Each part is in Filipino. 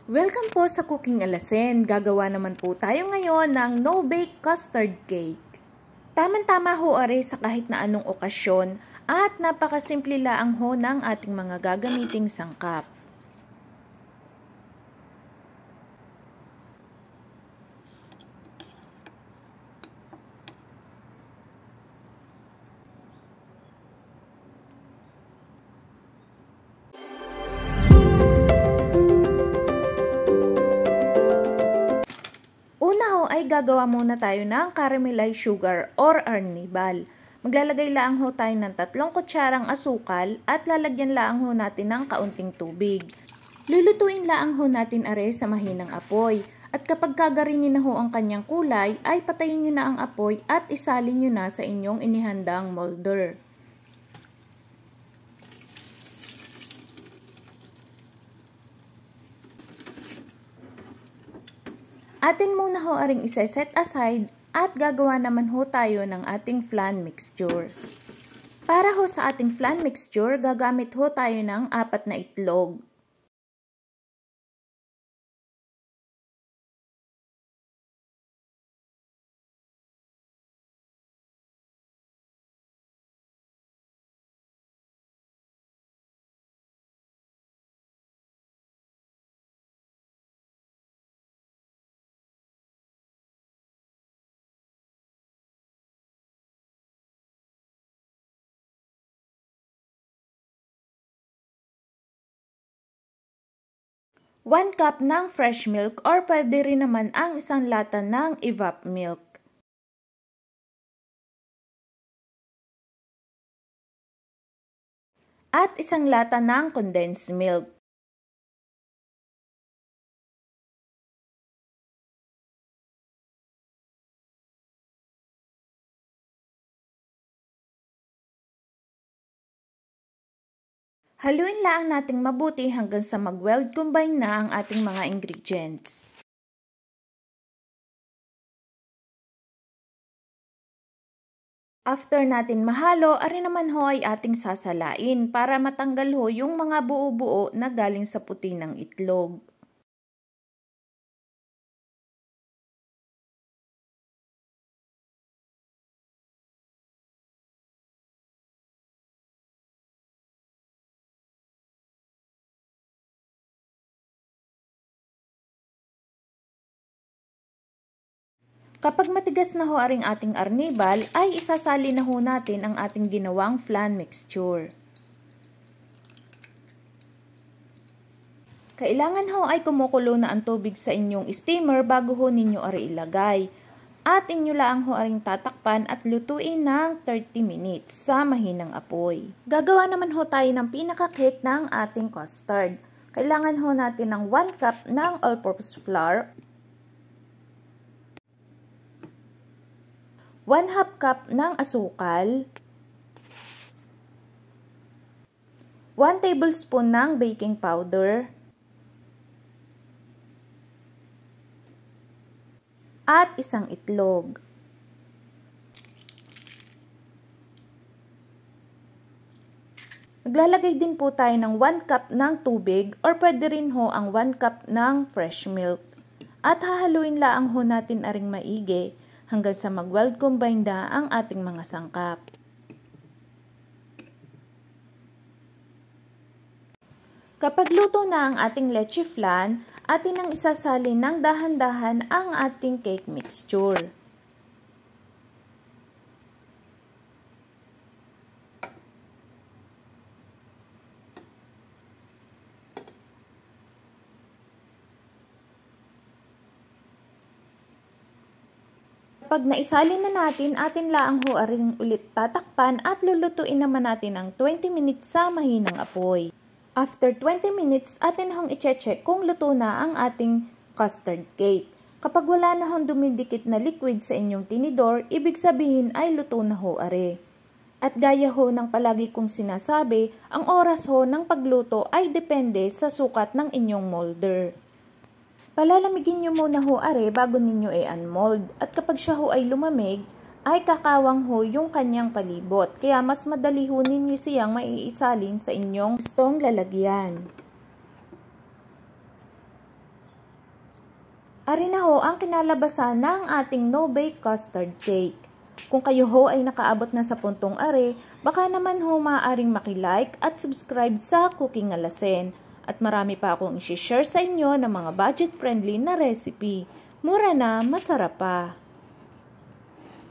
Welcome po sa Cooking Alasen. Gagawa naman po tayo ngayon ng no-bake custard cake. Tama-tama ho are sa kahit na anong okasyon at napakasimple laang ho ng ating mga gagamiting sangkap. Ay gagawa muna tayo ng caramelized sugar or arnibal. Maglalagay lang ho tayo ng 3 kutsarang asukal at lalagyan lang ho natin ng kaunting tubig. Lulutuin lang ho natin are sa mahinang apoy. At kapag kagarinin na ho ang kanyang kulay, ay patayin nyo na ang apoy at isalin nyo na sa inyong inihandang molder. Atin muna ho aring isa-set aside at gagawa naman ho tayo ng ating flan mixture. Para ho sa ating flan mixture, gagamit ho tayo ng 4 na itlog. One cup ng fresh milk or pwede rin naman ang isang lata ng evap milk. At isang lata ng condensed milk. Haluin lang nating mabuti hanggang sa mag-weld combine na ang ating mga ingredients. After natin mahalo, ari naman ho ay ating sasalain para matanggal ho yung mga buo-buo na galing sa puti ng itlog. Kapag matigas na ho aring ating arnibal, ay isasali na ho natin ang ating ginawang flan mixture. Kailangan ho ay kumukulo na ang tubig sa inyong steamer bago ho ninyo ari ilagay. At inyo lang ho aring tatakpan at lutuin ng 30 minutes sa mahinang apoy. Gagawa naman ho tayo ng pinaka-cake ng ating custard. Kailangan ho natin ng 1 cup ng all-purpose flour, 1/2 cup ng asukal, 1 tablespoon ng baking powder, at isang itlog. Maglalagay din po tayo ng 1 cup ng tubig or pwede rin ho ang 1 cup ng fresh milk. At hahaluin lang ho natin aring maigi hanggang sa mag-weld combine na ang ating mga sangkap. Kapag luto na ang ating leche flan, atin ang isasalin ng dahan-dahan ang ating cake mixture. Pag naisalin na natin, atin laang ho aring ulit tatakpan at lulutuin naman natin ng 20 minutes sa mahinang apoy. After 20 minutes, atin hong i-check kung luto na ang ating custard cake. Kapag wala na hong dumidikit na liquid sa inyong tinidor, ibig sabihin ay luto na ho are. At gaya ho ng palagi kong sinasabi, ang oras ho ng pagluto ay depende sa sukat ng inyong molder. Palalamigin nyo muna ho are bago ninyo i-unmold at kapag siya ho ay lumamig, ay kakawang ho yung kanyang palibot. Kaya mas madali ho ninyo siyang maiisalin sa inyong gustong lalagyan. Ari na ho ang kinalabasan ng ating no-bake custard cake. Kung kayo ho ay nakaabot na sa puntong are, baka naman ho maaaring makilike at subscribe sa Cooking Alasen. At marami pa akong isi-share sa inyo ng mga budget-friendly na recipe. Mura na, masarap pa.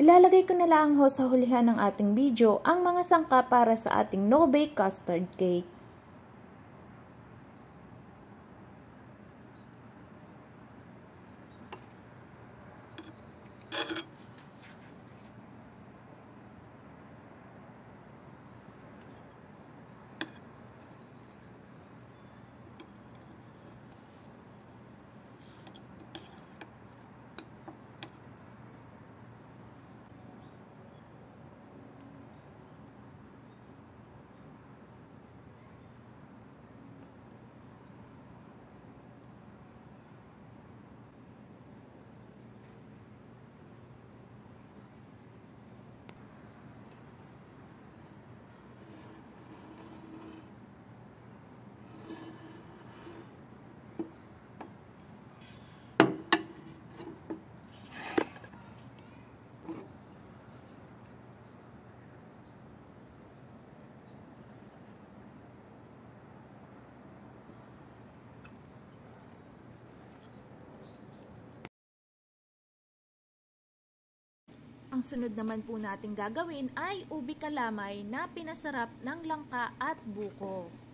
Ilalagay ko na lang ho sa hulihan ng ating video ang mga sangkap para sa ating no-bake custard cake. Ang sunod naman po natin gagawin ay ubi kalamay na pinasarap ng langka at buko.